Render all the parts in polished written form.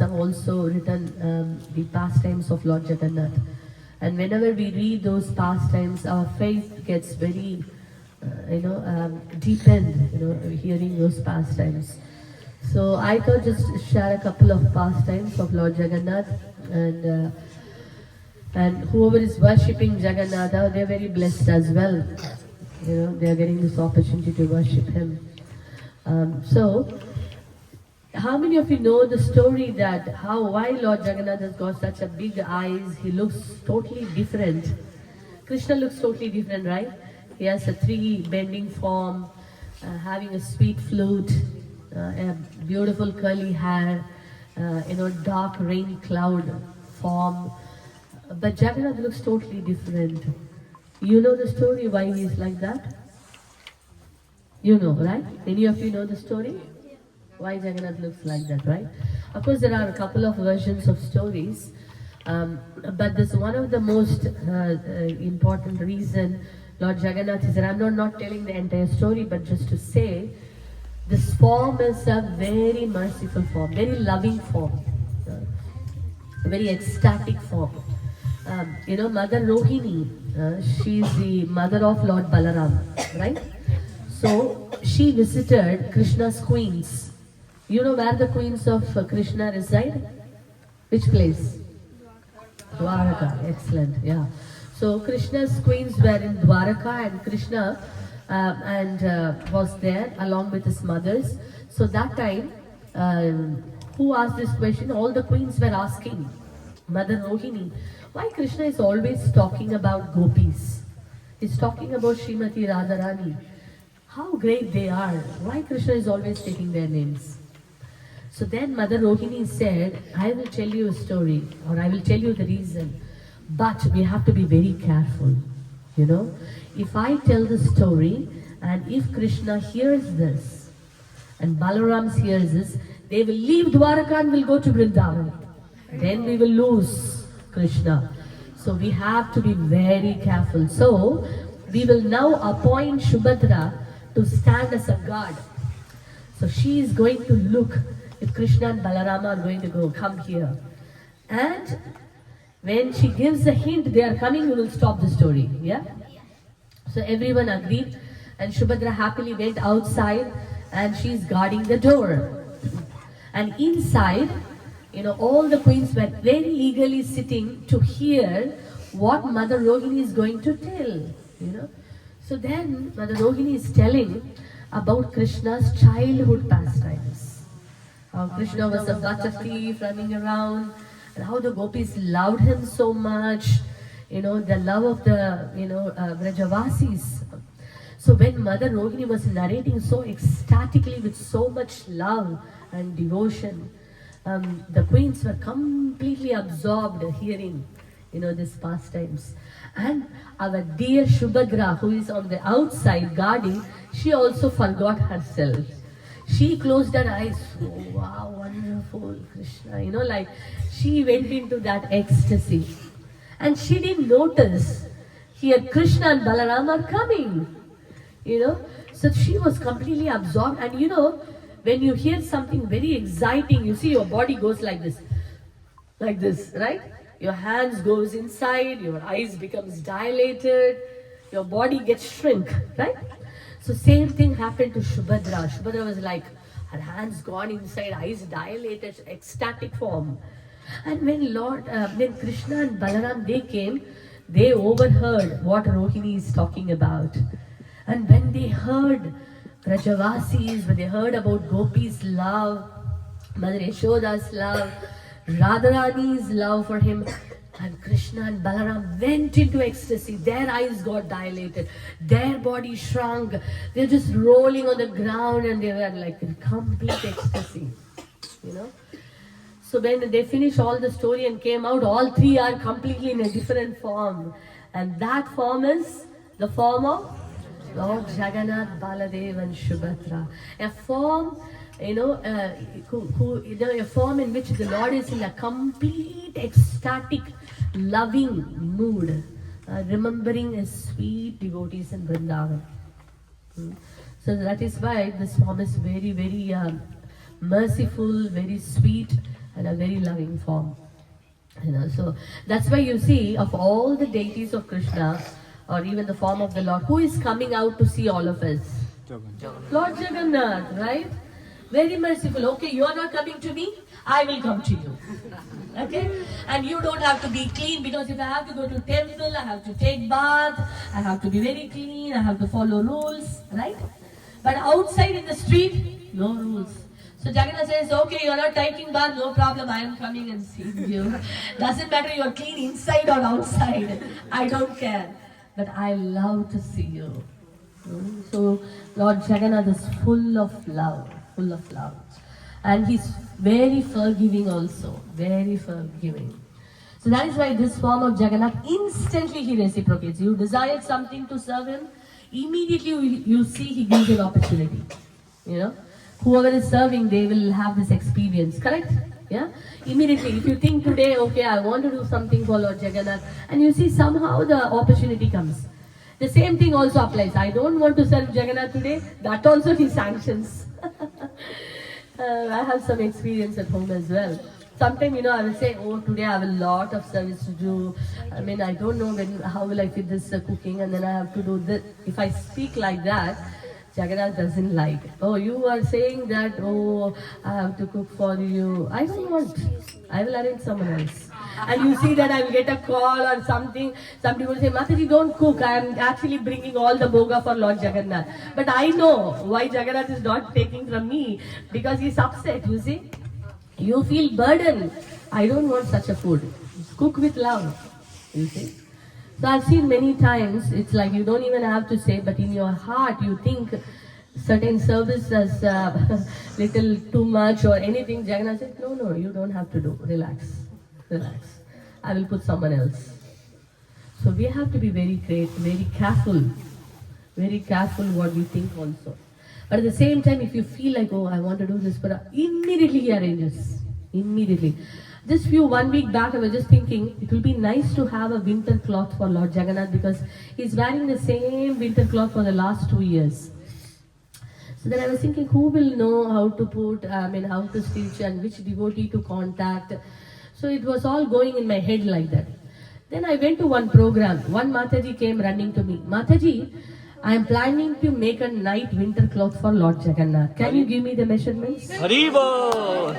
have also written the pastimes of Lord Jagannath. And whenever we read those pastimes, our faith gets very, deepened, hearing those pastimes. So I thought just share a couple of pastimes of Lord Jagannath, and whoever is worshipping Jagannatha, they're very blessed as well. They are getting this opportunity to worship him. So, how many of you know the story that why Lord Jagannath has got such a big eyes? He looks totally different. Krishna looks totally different, right? He has a three bending form, having a sweet flute, a beautiful curly hair, dark rain cloud form. But Jagannath looks totally different. You know the story why he is like that? You know, right? Any of you know the story? Why Jagannath looks like that, right? Of course, there are a couple of versions of stories, but this one of the most important reason Lord Jagannath is, and I'm not telling the entire story, but just to say, this form is a very merciful form, very loving form, very ecstatic form. Mother Rohini, she's the mother of Lord Balaram, right? So she visited Krishna's queens. You know where the queens of Krishna reside? Which place? Dwaraka. Excellent. Yeah. So Krishna's queens were in Dwaraka, and Krishna was there along with his mothers. So that time, who asked this question? All the queens were asking Mother Rohini, why Krishna is always talking about gopis? He's talking about Srimati Radharani. How great they are. Why Krishna is always taking their names? So then Mother Rohini said, I will tell you a story, or I will tell you the reason. But we have to be very careful. If I tell the story, and if Krishna hears this, and Balaram hears this, they will leave Dwaraka and will go to Vrindavan. Then we will lose Krishna. So we have to be very careful. So we will now appoint Subhadra to stand as a guard. So she is going to look if Krishna and Balarama are going to come here. And when she gives a hint they are coming, we will stop the story. Yeah? So everyone agreed, and Subhadra happily went outside, and she is guarding the door. And inside, all the queens were very eagerly sitting to hear what Mother Rohini is going to tell. So then Mother Rohini is telling about Krishna's childhood pastimes. How Krishna was a butt of thief running around, and how the gopis loved him so much. The love of the Vrajavasis. So when Mother Rohini was narrating so ecstatically with so much love and devotion, the queens were completely absorbed hearing, these pastimes. And our dear Subhadra, who is on the outside guarding, she also forgot herself. She closed her eyes. Oh, wow, wonderful Krishna. She went into that ecstasy. And she didn't notice here Krishna and Balaram are coming. So she was completely absorbed. And when you hear something very exciting, you see your body goes like this, right? Your hands goes inside, your eyes becomes dilated, your body gets shrink, right? So same thing happened to Subhadra. Subhadra was like, her hands gone inside, eyes dilated, ecstatic form. And when Krishna and Balaram, they came, they overheard what Rohini is talking about. And when they heard Vrajavasis, when they heard about Gopi's love, Mother Yashoda's love, Radharani's love for him, and Krishna and Balaram went into ecstasy. Their eyes got dilated, their body shrunk, they're just rolling on the ground, and they were like in complete ecstasy. So when they finished all the story and came out, all three are completely in a different form. And that form is the form of Lord Jagannath, Baladev and Subhadra. A form, a form in which the Lord is in a complete ecstatic, loving mood, remembering his sweet devotees in Vrindavan. So that is why this form is very, very merciful, very sweet, and a very loving form. So that's why you see, of all the deities of Krishna, or even the form of the Lord, who is coming out to see all of us? Lord Jagannath, right? Very merciful. Okay, you are not coming to me, I will come to you. Okay? And you don't have to be clean, because if I have to go to temple, I have to take bath, I have to be very clean, I have to follow rules, right? But outside in the street, no rules. So Jagannath says, okay, you are not taking bath, no problem, I am coming and seeing you. Doesn't matter you are clean inside or outside, I don't care. But I love to see you. So Lord Jagannath is full of love, full of love. And he's very forgiving also, very forgiving. So that is why this form of Jagannath, instantly he reciprocates. You desire something to serve him, immediately you see he gives you an opportunity. Whoever is serving, they will have this experience, correct? Yeah? Immediately, if you think today, okay, I want to do something for Lord Jagannath, and you see somehow the opportunity comes. The same thing also applies. I don't want to serve Jagannath today, that also he sanctions. I have some experience at home as well. Sometimes, I will say, oh, today I have a lot of service to do. I mean, I don't know how will I fit this cooking, and then I have to do this. If I speak like that, Jagannath doesn't like. Oh, you are saying that, oh, I have to cook for you. I don't want. I will arrange someone else. And you see that I will get a call or something. Somebody will say, Mataji, don't cook. I am actually bringing all the bhoga for Lord Jagannath. But I know why Jagannath is not taking from me. Because he's upset, you see. You feel burdened. I don't want such a food. Cook with love, you see. So I've seen many times, it's like you don't even have to say, but in your heart you think certain service as little too much or anything. Jagannath said, no, you don't have to do. Relax. I will put someone else. So we have to be very careful what we think also. But at the same time, if you feel like, oh, I want to do this, but immediately he arranges. Immediately. Just 1 week back, I was just thinking, it will be nice to have a winter cloth for Lord Jagannath, because he's wearing the same winter cloth for the last 2 years. So then I was thinking, who will know how to put, how to stitch and which devotee to contact. So it was all going in my head like that. Then I went to one program. One Mataji came running to me. Mataji, I am planning to make a night winter cloth for Lord Jagannath. Can you give me the measurements? Haribo!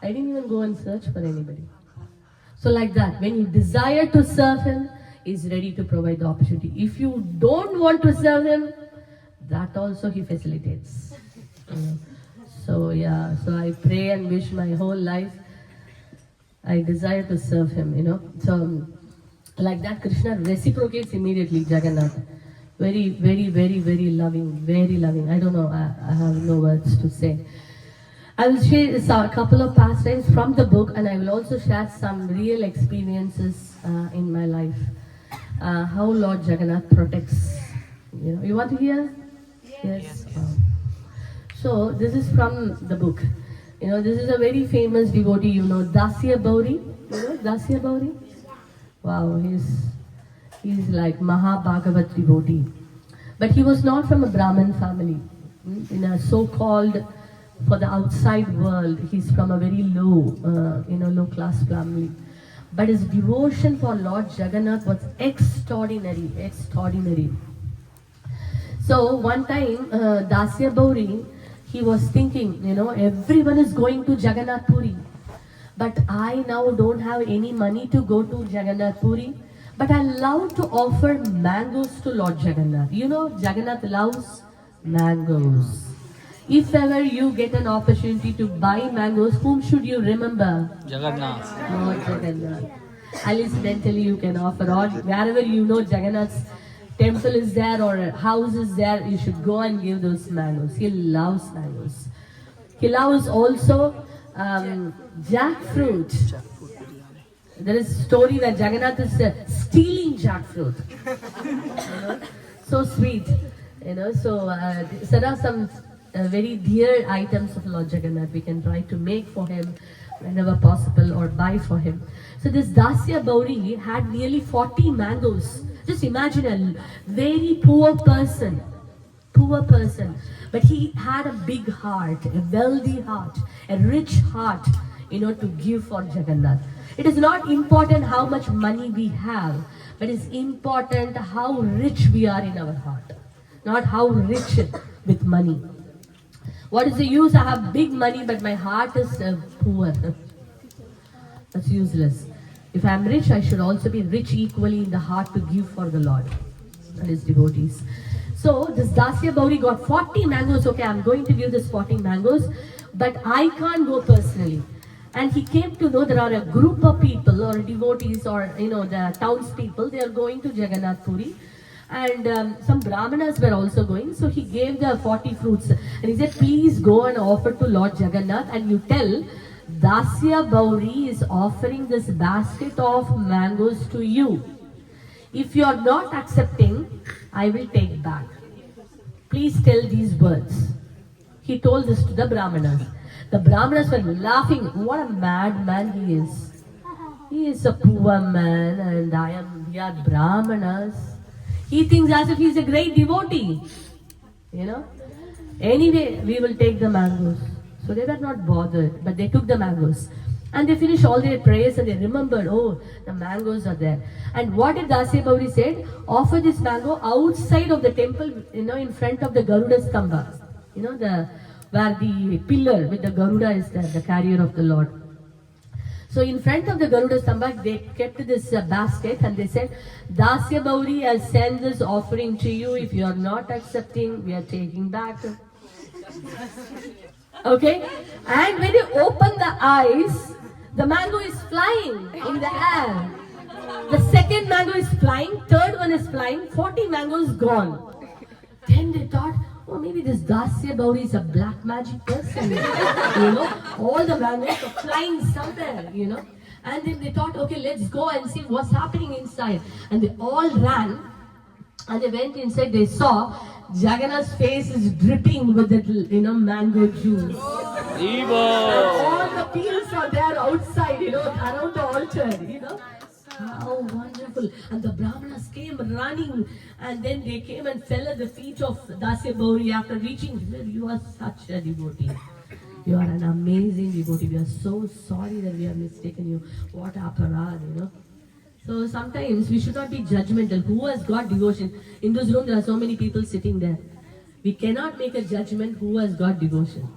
I didn't even go and search for anybody. So like that, when you desire to serve him, he's ready to provide the opportunity. If you don't want to serve him, that also he facilitates. So I pray and wish my whole life, I desire to serve him, So like that, Krishna reciprocates immediately, Jagannath. Very, very, very, very loving, very loving. I don't know, I have no words to say. I will share a couple of pastimes from the book, and I will also share some real experiences in my life. How Lord Jagannath protects. You want to hear? Yes. So this is from the book. This is a very famous devotee, Dasya Bauri. Dasya Bauri? Wow, he's like Mahabhagavat devotee. But he was not from a Brahmin family. In a so-called, for the outside world, he's from a very low class family. But his devotion for Lord Jagannath was extraordinary. So one time, Dasya Bauri, he was thinking, everyone is going to Jagannath Puri. But I now don't have any money to go to Jagannath Puri. But I love to offer mangoes to Lord Jagannath. Jagannath loves mangoes. If ever you get an opportunity to buy mangoes, whom should you remember? Jagannath. Lord Jagannath. At least mentally you can offer, or wherever Jagannath's temple is there or a house is there, you should go and give those mangoes. He loves mangoes. He loves also jackfruit. There is a story that Jagannath is stealing jackfruit. So sweet. So there are some very dear items of Lord Jagannath we can try to make for him whenever possible or buy for him. So this Dasya Bauri had nearly 40 mangoes. Just imagine a very poor person poor person, but he had a big heart, a wealthy heart, a rich heart, to give for Jagannath. It is not important how much money we have, but it's important how rich we are in our heart, not how rich with money. What is the use? I have big money, but my heart is poor. That's useless. If I am rich, I should also be rich equally in the heart to give for the Lord and His devotees. So this Dasya Bauri got 40 mangoes. Okay, I'm going to give this 40 mangoes, but I can't go personally. And he came to know there are a group of people or devotees or the townspeople. They are going to Jagannath Puri. And some brahmanas were also going, so he gave the 40 fruits and he said, please go and offer to Lord Jagannath, and you tell Dasya Bauri is offering this basket of mangoes to you. If you are not accepting, I will take back. Please tell these words. He told this to the brahmanas. The brahmanas were laughing. What a mad man he is. He is a poor man and we are brahmanas. He thinks as if he is a great devotee. Anyway, we will take the mangoes. So they were not bothered, but they took the mangoes. And they finished all their prayers and they remembered, oh, the mangoes are there. And what did Dasya Bauri said? Offer this mango outside of the temple, in front of the Garuda Stamba. Where the pillar with the Garuda is there, the carrier of the Lord. So in front of the Garuda Stamba, they kept this basket and they said, Dasya Bauri has sent this offering to you. If you are not accepting, we are taking back. Okay? And when you open the eyes, the mango is flying in the air. The second mango is flying, third one is flying, 40 mangoes gone. Then they thought, oh, maybe this Dasya Bauri is a black magic person. All the mangoes are flying somewhere, And then they thought, okay, let's go and see what's happening inside. And they all ran and they went inside. They saw Jagannath's face is dripping with that, mango juice. Evil. All the peels are there outside, around the altar, How wonderful. And the brahmanas came running and then they came and fell at the feet of Dasya Bauri after reaching. You are such a devotee. You are an amazing devotee. We are so sorry that we have mistaken you. What aparad, So sometimes we should not be judgmental. Who has got devotion? In this room there are so many people sitting there. We cannot make a judgment who has got devotion.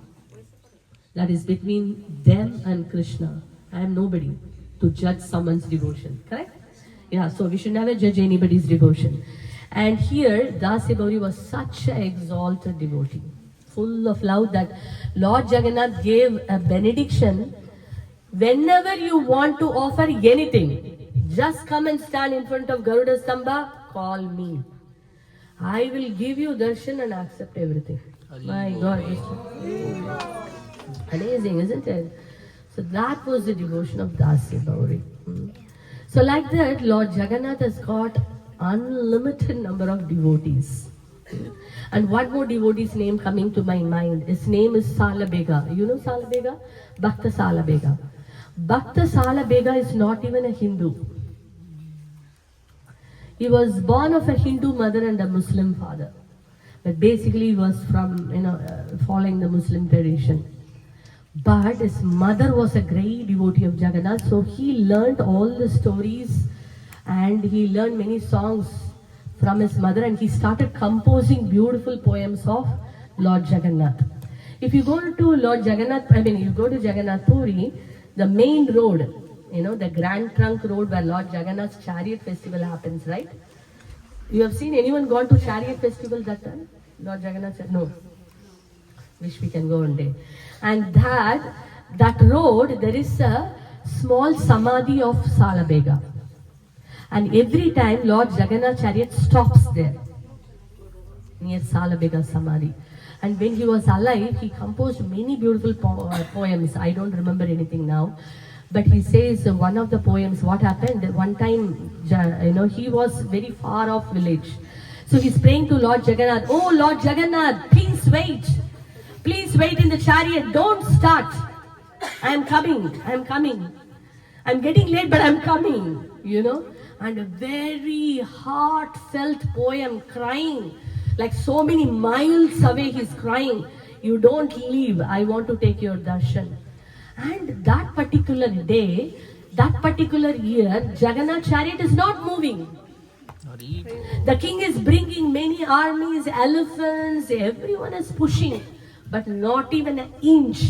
That is between them and Krishna. I am nobody to judge someone's devotion. Correct? Yeah, so we should never judge anybody's devotion. And here, Dasya Bauri was such an exalted devotee, full of love, that Lord Jagannath gave a benediction. Whenever you want to offer anything, just come and stand in front of Garuda Stamba, call me. I will give you darshan and accept everything. My God, amazing, isn't it? So that was the devotion of Dasya Bauri. So like that, Lord Jagannath has got unlimited number of devotees. And one more devotee's name coming to my mind. His name is Salabega. You know Salabega? Bhakta Salabega. Bhakta Salabega is not even a Hindu. He was born of a Hindu mother and a Muslim father. But basically he was from, following the Muslim tradition. But his mother was a great devotee of Jagannath, so he learned all the stories and he learned many songs from his mother, and he started composing beautiful poems of Lord Jagannath. If you go to you go to Jagannath Puri, the main road, the Grand Trunk Road where Lord Jagannath's chariot festival happens, right? You have seen anyone gone to chariot festival that time? Lord Jagannath said, no. Wish we can go one day. And that road, there is a small samadhi of Salabega. And every time Lord Jagannath chariot stops there, near Salabega Samadhi. And when he was alive, he composed many beautiful poems. I don't remember anything now. But he says one of the poems, what happened, one time, he was very far off village. So he's praying to Lord Jagannath, oh Lord Jagannath, please wait. Please wait in the chariot, don't start. I am coming. I'm getting late, but I'm coming, And a very heartfelt poem, crying. Like so many miles away, he's crying, "You don't leave, I want to take your darshan." And that particular day, that particular year, Jagannath chariot is not moving. The king is bringing many armies, elephants, everyone is pushing, but not even an inch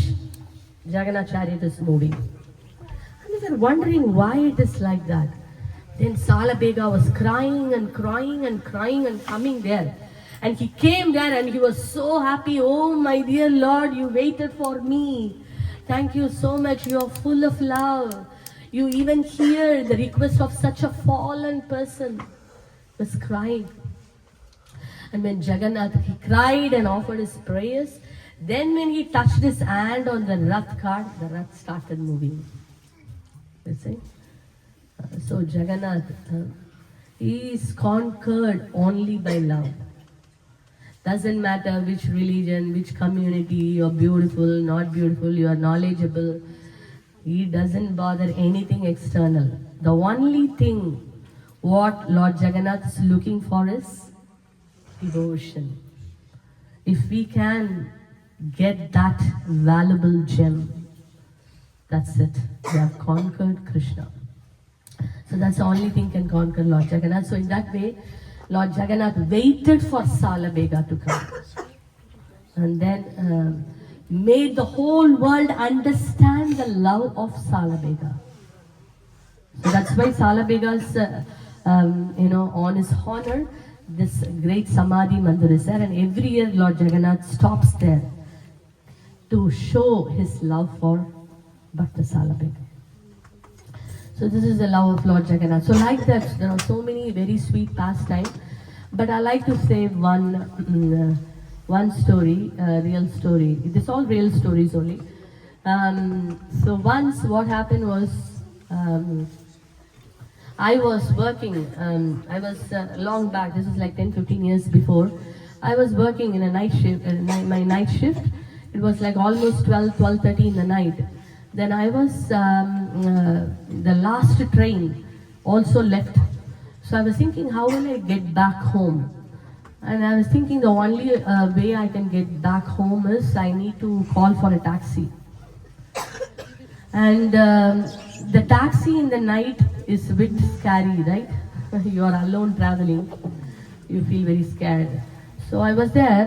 Jagannath chariot is moving. And they were wondering why it is like that. Then Salabega was crying and crying and crying and coming there. And he came there and he was so happy. "Oh my dear Lord, you waited for me. Thank you so much. You are full of love. You even hear the request of such a fallen person." He was crying. And when Jagannath, he cried and offered his prayers. Then when he touched his hand on the Rath cart, the Rath started moving. You see? So Jagannath, he is conquered only by love. Doesn't matter which religion, which community, you're beautiful, not beautiful, you are knowledgeable. He doesn't bother anything external. The only thing what Lord Jagannath is looking for is devotion. If we can get that valuable gem, that's it. We have conquered Krishna. So that's the only thing can conquer Lord Jagannath. So in that way, Lord Jagannath waited for Salabega to come. And then made the whole world understand the love of Salabega. So that's why Salabega's, on his honor, this great Samadhi Mandir is there. And every year Lord Jagannath stops there to show his love for Bhakta Salabega. So this is the love of Lord Jagannath. So like that, there are so many very sweet pastimes. But I like to say one story, real story. It's all real stories only. So once what happened was, I was working, I was long back, this is like 10-15 years before. I was working in a night shift, my night shift. It was like almost 12:30 in the night. Then I was, the last train also left. So I was thinking, how will I get back home? And I was thinking the only way I can get back home is I need to call for a taxi. And the taxi in the night is a bit scary, right? You are alone traveling. You feel very scared. So I was there.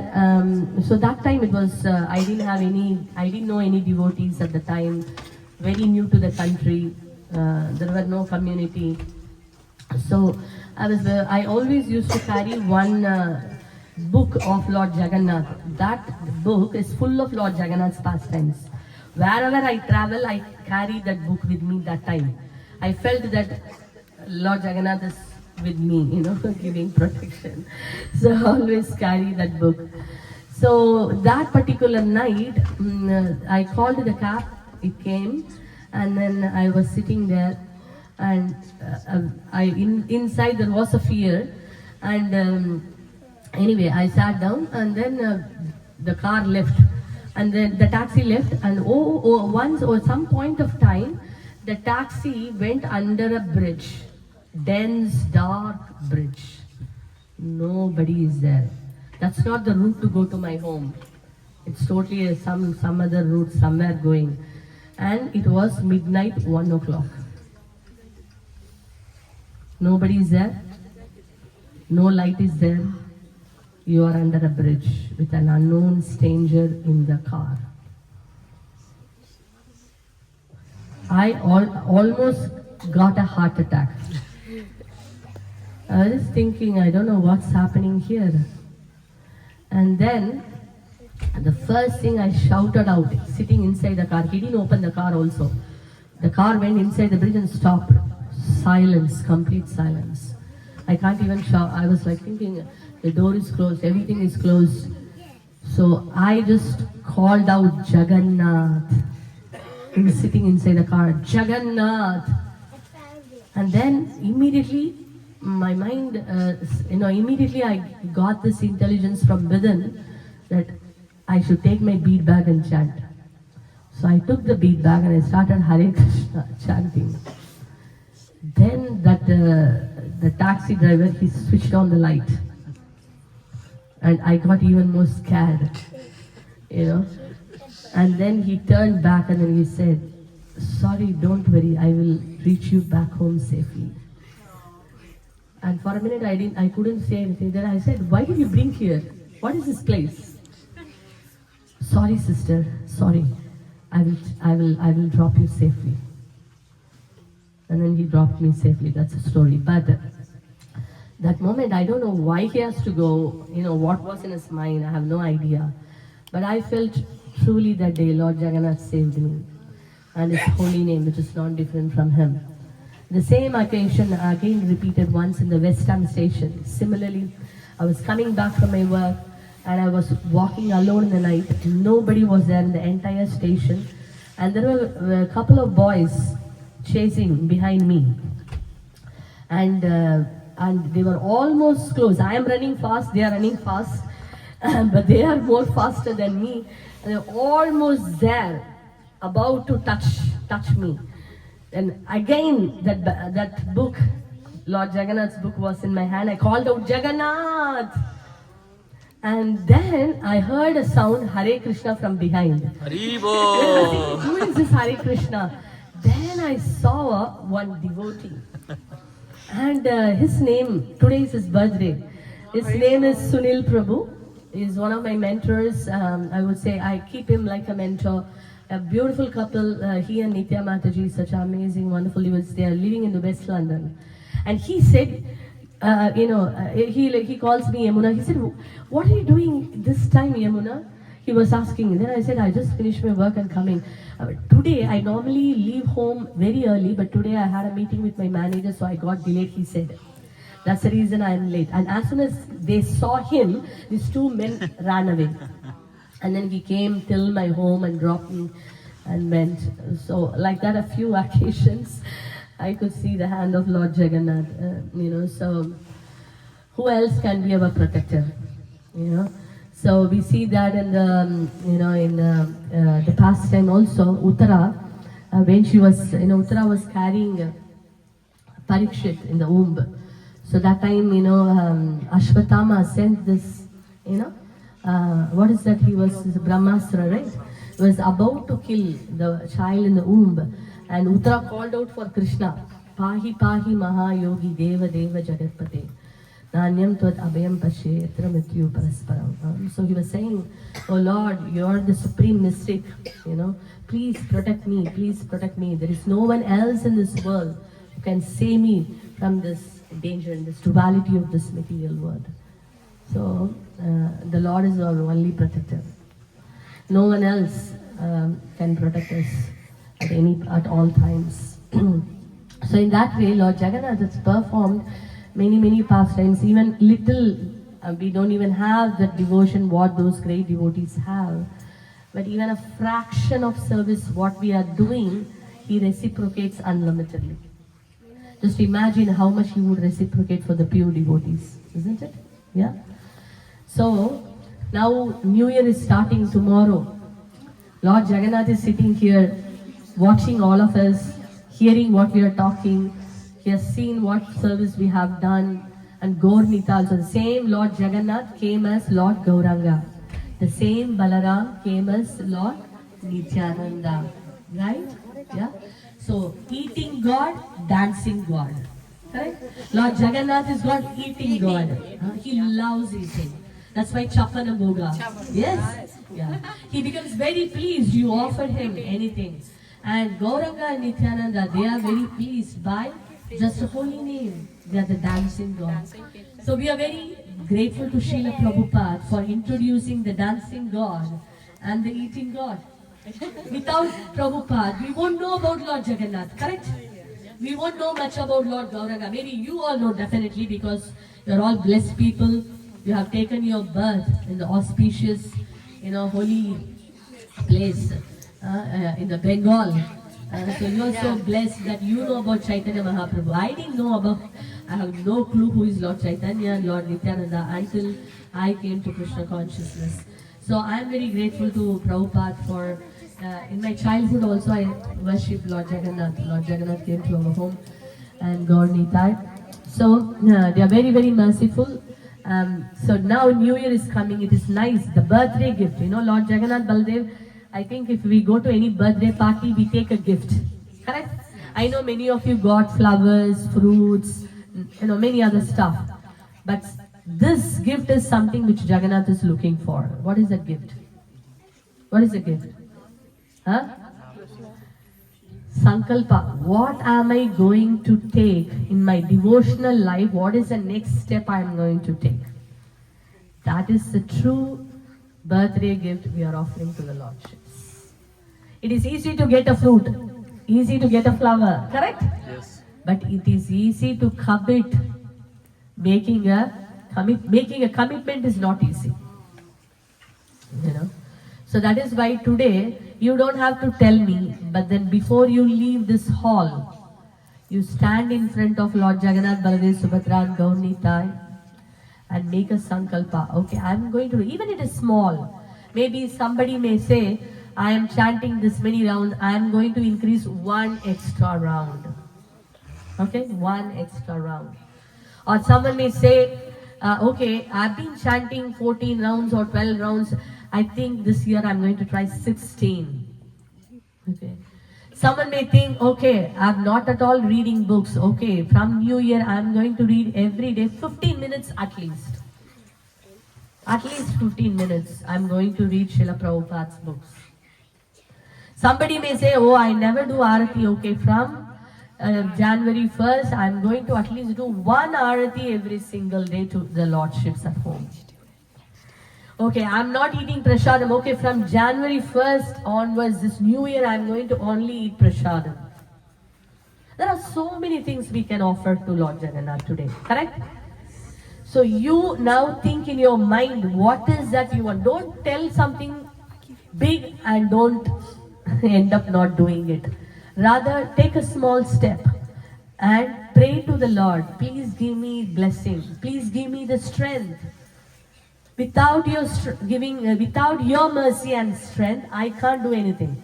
So that time it was, I didn't know any devotees at the time. Very new to the country. There were no community. So I always used to carry one book of Lord Jagannath. That book is full of Lord Jagannath's pastimes. Wherever I travel, I carry that book with me that time. I felt that Lord Jagannath is with me, giving protection. So I always carry that book. So that particular night, I called the cab, it came, and then I was sitting there, and inside there was a fear, and anyway, I sat down, and then the car left, and then the taxi left, and once or some point of time, the taxi went under a bridge, dense, dark bridge. Nobody is there. That's not the route to go to my home. It's totally some other route somewhere going. And it was midnight, 1 o'clock. Nobody is there. No light is there. You are under a bridge with an unknown stranger in the car. I almost got a heart attack. I was thinking, I don't know what's happening here. And then, the first thing I shouted out, sitting inside the car, he didn't open the car also. The car went inside the bridge and stopped. Silence, complete silence. I can't even shout. I was like thinking, the door is closed, everything is closed. So I just called out Jagannath. He was sitting inside the car, Jagannath. And then immediately, my mind, immediately I got this intelligence from within that I should take my bead bag and chant. So I took the bead bag and I started Hare Krishna chanting. Then the taxi driver, he switched on the light. And I got even more scared, you know. And then he turned back and then he said, "Sorry, don't worry, I will reach you back home safely." And for a minute I couldn't say anything. Then I said, "Why did you bring here? What is this place?" "Sorry, sister, sorry. I will drop you safely." And then he dropped me safely. That's the story. But that moment, I don't know why he has to go, what was in his mind, I have no idea. But I felt truly that day, Lord Jagannath saved me. And his holy name, which is not different from him. The same occasion again repeated once in the West Ham station. Similarly, I was coming back from my work and I was walking alone in the night. Nobody was there in the entire station. And there were a couple of boys chasing behind me. And they were almost close. I am running fast, they are running fast. But they are more faster than me. And they're almost there, about to touch me. And again, that book, Lord Jagannath's book was in my hand. I called out, "Jagannath!" And then I heard a sound, Hare Krishna, from behind. Haribo! Who is this Hare Krishna? Then I saw one devotee. And his name, today is his birthday. His name is Sunil Prabhu. He is one of my mentors. I would say I keep him like a mentor. A beautiful couple, he and Nitya Mataji, such amazing, wonderful lives. They are living in the West London. And he said, he calls me Yamuna. He said, "What are you doing this time, Yamuna?" He was asking. Then I said, "I just finished my work and coming." Today, I normally leave home very early, but today I had a meeting with my manager, so I got delayed, he said. That's the reason I am late. And as soon as they saw him, these two men ran away. And then he came till my home and dropped me and went. So like that, a few occasions, I could see the hand of Lord Jagannath, so who else can be our protector, So we see that in the past time also, Uttara, when she was, Uttara was carrying Parikshit in the womb. So that time, Ashwatthama sent this, what is that? He was Brahmastra, right? He was about to kill the child in the womb. And Uttara called out for Krishna. "Pahi pahi mahayogi deva deva jagatpate. Nanyam tvad abhayam pashe yatra mrityu parasparam." So he was saying, "Oh Lord, you are the supreme mystic. Please protect me. Please protect me. There is no one else in this world who can save me from this danger and this duality of this material world." So the Lord is our only protector. No one else can protect us at all times. So in that way, Lord Jagannath has performed many pastimes. Even little, we don't even have that devotion what those great devotees have. But even a fraction of service what we are doing, he reciprocates unlimitedly. Just imagine how much he would reciprocate for the pure devotees, isn't it? Yeah. So now New Year is starting tomorrow. Lord Jagannath is sitting here, watching all of us, hearing what we are talking. He has seen what service we have done. And Gaur Nita also, the same Lord Jagannath came as Lord Gauranga. The same Balaram came as Lord Nityananda. Right? Yeah. So eating God, dancing God. Correct? Lord Jagannath is God, eating God. He loves eating. That's why Chapana Bhoga. Yes. Yeah. He becomes very pleased. You offer him anything. And Gauranga and Nityananda, they are very pleased by just a holy name. They are the dancing God. So we are very grateful to Srila Prabhupada for introducing the dancing God and the eating God. Without Prabhupada, we won't know about Lord Jagannath, correct? We won't know much about Lord Gauranga. Maybe you all know definitely because you're all blessed people. You have taken your birth in the auspicious, holy place in the Bengal. So you are so blessed that you know about Chaitanya Mahaprabhu. I didn't know about, I have no clue who is Lord Chaitanya and Lord Nityananda until I came to Krishna consciousness. So I am very grateful to Prabhupada for, in my childhood also I worshipped Lord Jagannath. Lord Jagannath came to our home and Gaur Nitai. So they are very merciful. So now New Year is coming. It is nice. The birthday gift. You know, Lord Jagannath Baldev, I think if we go to any birthday party, we take a gift. Correct? I know many of you got flowers, fruits, you know, many other stuff. But this gift is something which Jagannath is looking for. What is that gift? What is the gift? Huh? Sankalpa. What am I going to take in my devotional life? What is the next step I am going to take? That is the true birthday gift we are offering to the Lordships. It is easy to get a fruit, easy to get a flower, correct? Yes. But it is easy to commit. Making a commitment is not easy. You know. So that is why today you don't have to tell me, but then before you leave this hall, you stand in front of Lord Jagannath, Baladev, Subhadra and Gaur Nitai and make a sankalpa. Okay, I'm going to, even it is small. Maybe somebody may say, I am chanting this many rounds, I am going to increase one extra round. Okay, one extra round. Or someone may say, okay, I've been chanting 14 rounds or 12 rounds. I think this year I'm going to try 16. Okay. Someone may think, okay, I'm not at all reading books. Okay, from New Year I'm going to read every day 15 minutes at least. At least 15 minutes I'm going to read Srila Prabhupada's books. Somebody may say, oh, I never do Arati. Okay, from January 1st, I'm going to at least do one Arati every single day to the Lordships at home. Okay, I'm not eating prasadam. Okay, from January 1st onwards, this new year, I'm going to only eat prasadam. There are so many things we can offer to Lord Jagannath today, correct? So you now think in your mind, what is that you want? Don't tell something big and don't end up not doing it. Rather, take a small step and pray to the Lord. Please give me blessing. Please give me the strength. Without your without your mercy and strength, I can't do anything.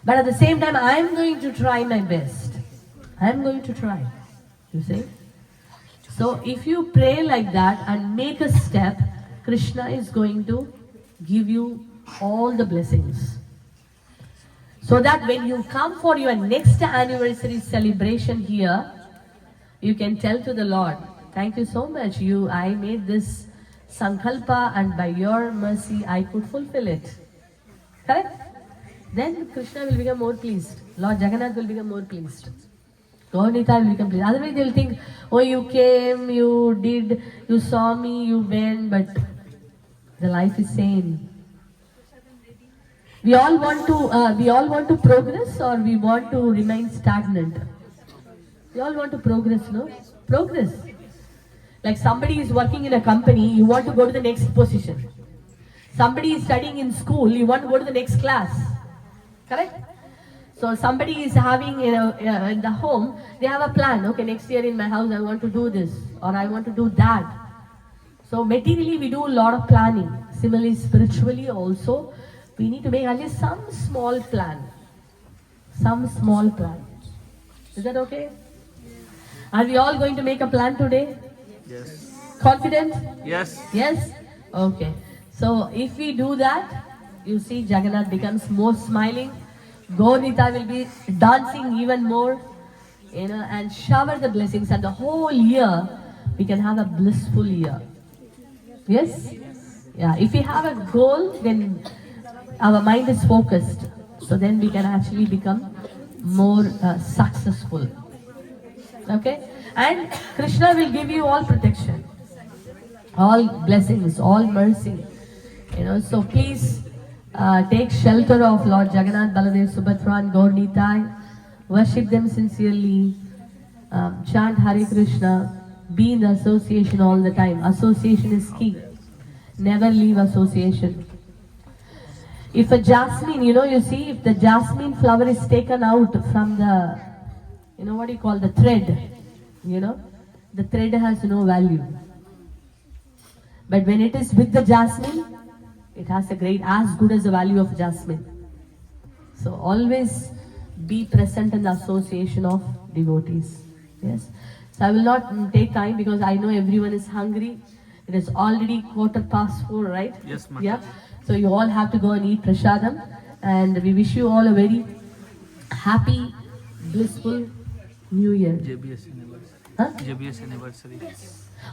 But at the same time, I'm going to try my best. I'm going to try. You see? So if you pray like that and make a step, Krishna is going to give you all the blessings. So that when you come for your next anniversary celebration here, you can tell to the Lord, thank you so much. I made this sankalpa and by your mercy I could fulfill it. Correct? Then Krishna will become more pleased. Lord Jagannath will become more pleased. Gaur Nitai will become pleased. Otherwise they will think, oh, you came, you did, you saw me, you went, but the life is same. We all want to progress, or we want to remain stagnant. We all want to progress, no? Progress. Like somebody is working in a company, you want to go to the next position. Somebody is studying in school, you want to go to the next class. Correct? So somebody is having, in the home, they have a plan. Okay, next year in my house I want to do this, or I want to do that. So materially we do a lot of planning. Similarly, spiritually also, we need to make at least some small plan. Some small plan. Is that okay? Are we all going to make a plan today? Yes. Confident? Yes. Yes? Okay. So if we do that, you see Jagannath becomes more smiling. Gaur Nitai will be dancing even more, and shower the blessings, and the whole year we can have a blissful year. Yes? Yeah. If we have a goal, then our mind is focused. So then we can actually become more successful. Okay? And Krishna will give you all protection, all blessings, all mercy. So please take shelter of Lord Jagannath, Baladev, Subhadra and Gaur Nitai. Worship them sincerely. Chant Hare Krishna. Be in the association all the time. Association is key. Never leave association. If a jasmine, you see, if the jasmine flower is taken out from the, what do you call, the thread, the thread has no value. But when it is with the jasmine, it has as good as the value of jasmine. So always be present in the association of devotees. Yes. So I will not take time because I know everyone is hungry. It is already 4:15, right? Yes, Mataji. Yeah. So you all have to go and eat prasadam, and we wish you all a very happy, blissful New Year. JBS anniversary. Huh? JBS anniversary.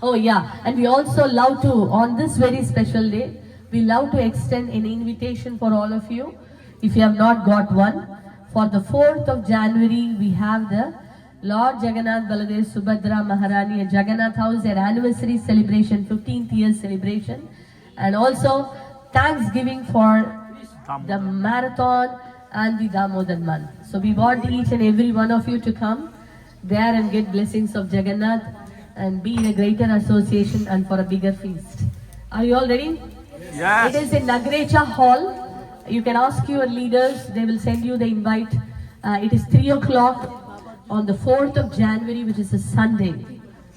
Oh yeah, and we also love to, on this very special day, we love to extend an invitation for all of you. If you have not got one, for the 4th of January, we have the Lord Jagannath Baladev Subhadra Maharani at Jagannath House, their anniversary celebration, 15th year celebration, and also Thanksgiving for the marathon and the Damodar month. So we want each and every one of you to come there and get blessings of Jagannath and be in a greater association and for a bigger feast. Are you all ready? Yes. It is in Nagrecha Hall. You can ask your leaders, they will send you the invite. It is 3 o'clock on the 4th of January, which is a Sunday.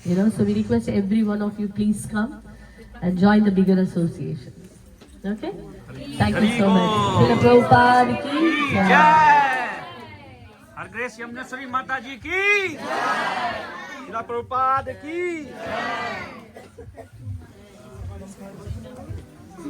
You know, so we request every one of you, please come and join the bigger association. Okay? Thank you so much. Srila Prabhupada ki jai. जय हर grace यमुनेश्वरी माता जी की जय। श्रीला प्रभुपाद की जय।